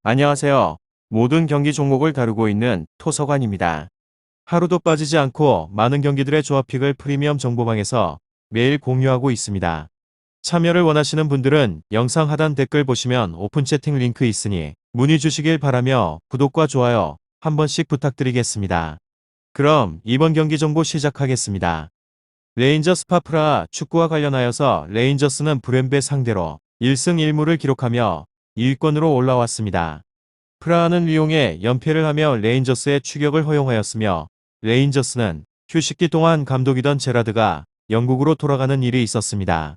안녕하세요. 모든 경기 종목을 다루고 있는 토서관입니다. 하루도 빠지지 않고 많은 경기들의 조합픽을 프리미엄 정보방에서 매일 공유하고 있습니다. 참여를 원하시는 분들은 영상 하단 댓글 보시면 오픈 채팅 링크 있으니 문의 주시길 바라며 구독과 좋아요 한 번씩 부탁드리겠습니다. 그럼 이번 경기 정보 시작하겠습니다. 레인저스 파프라 축구와 관련하여서 레인저스는 브렘베 상대로 1승 1무를 기록하며 2위권으로 올라왔습니다. 프라하는 리옹에 연패를 하며 레인저스의 추격을 허용하였으며 레인저스는 휴식기 동안 감독이던 제라드가 영국으로 돌아가는 일이 있었습니다.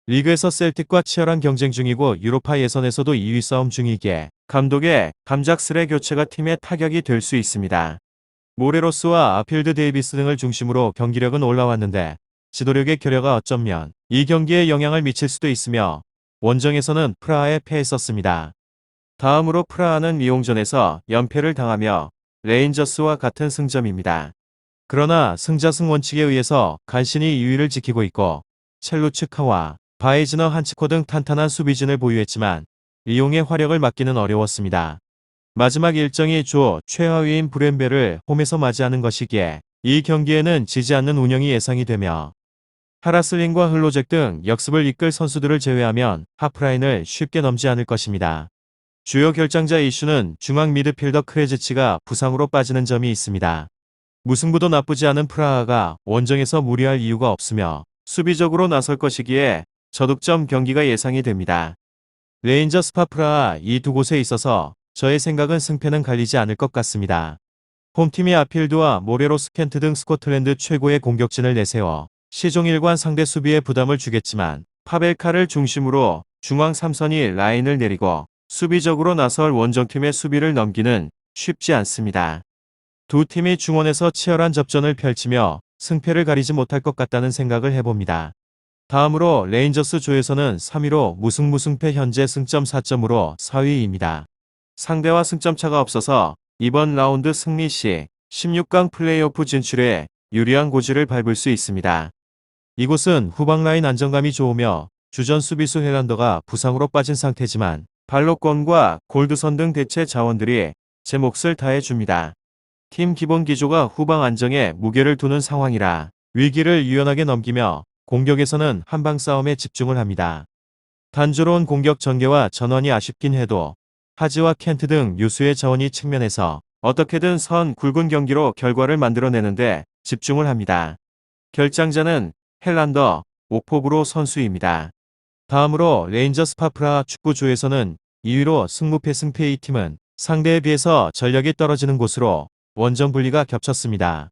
리그에서 셀틱과 치열한 경쟁 중이고 유로파 예선에서도 2위 싸움 중이기에 감독의 갑작스레 교체가 팀의 타격이 될 수 있습니다. 모레로스와 아필드 데이비스 등을 중심으로 경기력은 올라왔는데 지도력의 결여가 어쩌면 이 경기에 영향을 미칠 수도 있으며 원정에서는 프라하에 패했었습니다. 다음으로 프라하는 리옹전에서 연패를 당하며 레인저스와 같은 승점입니다. 그러나 승자승 원칙에 의해서 간신히 2위를 지키고 있고 첼루츠카와 바이즈너 한치코 등 탄탄한 수비진을 보유했지만 리옹의 화력을 막기는 어려웠습니다. 마지막 일정이 조 최하위인 브렘베를 홈에서 맞이하는 것이기에 이 경기에는 지지 않는 운영이 예상이 되며 하라슬링과 흘로잭 등 역습을 이끌 선수들을 제외하면 하프라인을 쉽게 넘지 않을 것입니다. 주요 결장자 이슈는 중앙 미드필더 크레지치가 부상으로 빠지는 점이 있습니다. 무승부도 나쁘지 않은 프라하가 원정에서 무리할 이유가 없으며 수비적으로 나설 것이기에 저득점 경기가 예상이 됩니다. 레인저스 파프라하 이 두 곳에 있어서 저의 생각은 승패는 갈리지 않을 것 같습니다. 홈팀이 아필드와 모레로스 켄트 등 스코틀랜드 최고의 공격진을 내세워 시종일관 상대 수비에 부담을 주겠지만 파벨카를 중심으로 중앙 3선이 라인을 내리고 수비적으로 나설 원정팀의 수비를 넘기는 쉽지 않습니다. 두 팀이 중원에서 치열한 접전을 펼치며 승패를 가리지 못할 것 같다는 생각을 해봅니다. 다음으로 레인저스 조에서는 3위로 무승무승패 현재 승점 4점으로 4위입니다. 상대와 승점 차가 없어서 이번 라운드 승리 시 16강 플레이오프 진출에 유리한 고지를 밟을 수 있습니다. 이곳은 후방 라인 안정감이 좋으며 주전 수비수 헬란더가 부상으로 빠진 상태지만 발로권과 골드선 등 대체 자원들이 제 몫을 다해줍니다. 팀 기본 기조가 후방 안정에 무게를 두는 상황이라 위기를 유연하게 넘기며 공격에서는 한방 싸움에 집중을 합니다. 단조로운 공격 전개와 전환이 아쉽긴 해도 하지와 켄트 등 유수의 자원이 측면에서 어떻게든 선 굵은 경기로 결과를 만들어내는데 집중을 합니다. 결장자는 헬란더, 옥포브로 선수입니다. 다음으로 레인저스 파프라 축구조에서는 2위로 승무패 승패 이 팀은 상대에 비해서 전력이 떨어지는 곳으로 원정 분리가 겹쳤습니다.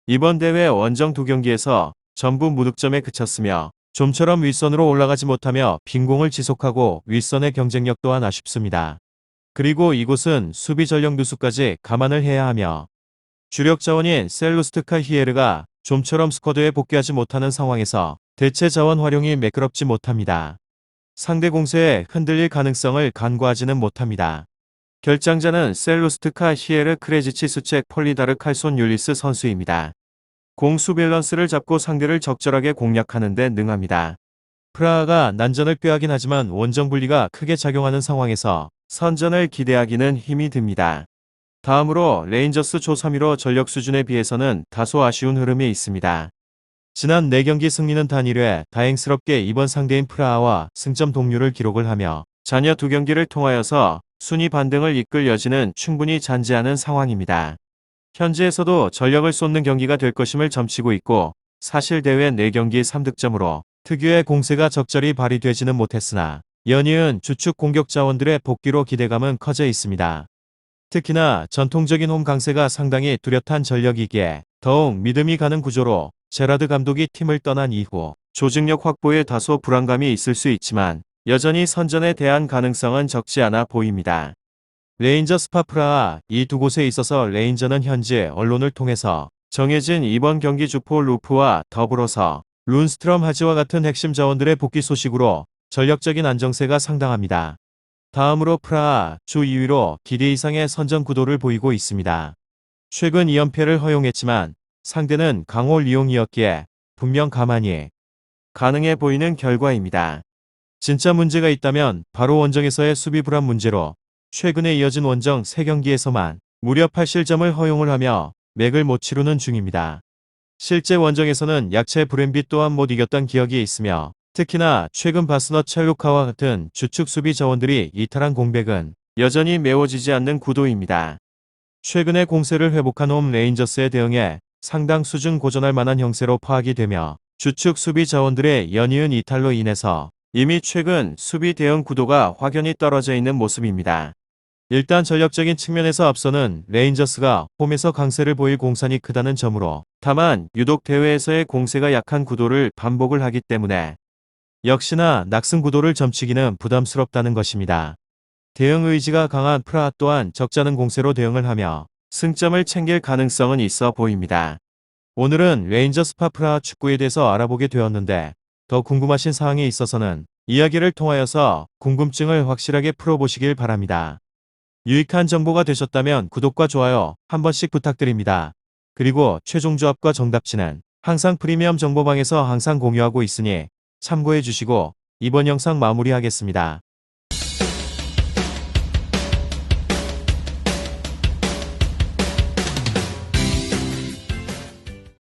이번 대회 원정 두 경기에서 전부 무득점에 그쳤으며 좀처럼 윗선으로 올라가지 못하며 빈공을 지속하고 윗선의 경쟁력 또한 아쉽습니다. 그리고 이곳은 수비 전력 누수까지 감안을 해야 하며 주력 자원인 셀루스트카 히에르가 좀처럼 스쿼드에 복귀하지 못하는 상황에서 대체 자원 활용이 매끄럽지 못합니다. 상대 공세에 흔들릴 가능성을 간과하지는 못합니다. 결장자는 셀루스트카 히에르 크레지치 수책 폴리다르 칼손 율리스 선수입니다. 공수 밸런스를 잡고 상대를 적절하게 공략하는 데 능합니다. 프라하가 난전을 꾀하긴 하지만 원정 분리가 크게 작용하는 상황에서 선전을 기대하기는 힘이 듭니다. 다음으로 레인저스 조 3위로 전력 수준에 비해서는 다소 아쉬운 흐름이 있습니다. 지난 4경기 승리는 단 1회 다행스럽게 이번 상대인 프라하와 승점 동률을 기록을 하며 잔여 2경기를 통하여서 순위 반등을 이끌 여지는 충분히 잔재하는 상황입니다. 현지에서도 전력을 쏟는 경기가 될 것임을 점치고 있고 사실 대회 4경기 3득점으로 특유의 공세가 적절히 발휘되지는 못했으나 연이은 주축 공격 자원들의 복귀로 기대감은 커져 있습니다. 특히나 전통적인 홈 강세가 상당히 뚜렷한 전력이기에 더욱 믿음이 가는 구조로 제라드 감독이 팀을 떠난 이후 조직력 확보에 다소 불안감이 있을 수 있지만 여전히 선전에 대한 가능성은 적지 않아 보입니다. 레인저스 파프라하 이 두 곳에 있어서 레인저는 현재 언론을 통해서 정해진 이번 경기 주포 루프와 더불어서 룬스트럼 하지와 같은 핵심 자원들의 복귀 소식으로 전력적인 안정세가 상당합니다. 다음으로 프라하 주 2위로 기대 이상의 선전 구도를 보이고 있습니다. 최근 2연패를 허용했지만 상대는 강호 리옹이었기에 분명 가만히 가능해 보이는 결과입니다. 진짜 문제가 있다면 바로 원정에서의 수비 불안 문제로 최근에 이어진 원정 3경기에서만 무려 8실점을 허용을 하며 맥을 못 치르는 중입니다. 실제 원정에서는 약체 브랜빗 또한 못 이겼던 기억이 있으며 특히나 최근 바스넛 첼루카와 같은 주축 수비 자원들이 이탈한 공백은 여전히 메워지지 않는 구도입니다. 최근에 공세를 회복한 홈 레인저스에 대응해 상당 수준 고전할 만한 형세로 파악이 되며 주축 수비 자원들의 연이은 이탈로 인해서 이미 최근 수비 대응 구도가 확연히 떨어져 있는 모습입니다. 일단 전력적인 측면에서 앞서는 레인저스가 홈에서 강세를 보일 공산이 크다는 점으로 다만 유독 대회에서의 공세가 약한 구도를 반복을 하기 때문에 역시나 낙승 구도를 점치기는 부담스럽다는 것입니다. 대응 의지가 강한 프라하 또한 적잖은 공세로 대응을 하며 승점을 챙길 가능성은 있어 보입니다. 오늘은 레인저스파 프라하 축구에 대해서 알아보게 되었는데 더 궁금하신 사항이 있어서는 이야기를 통하여서 궁금증을 확실하게 풀어보시길 바랍니다. 유익한 정보가 되셨다면 구독과 좋아요 한 번씩 부탁드립니다. 그리고 최종 조합과 정답치는 항상 프리미엄 정보방에서 항상 공유하고 있으니 참고해 주시고 이번 영상 마무리하겠습니다.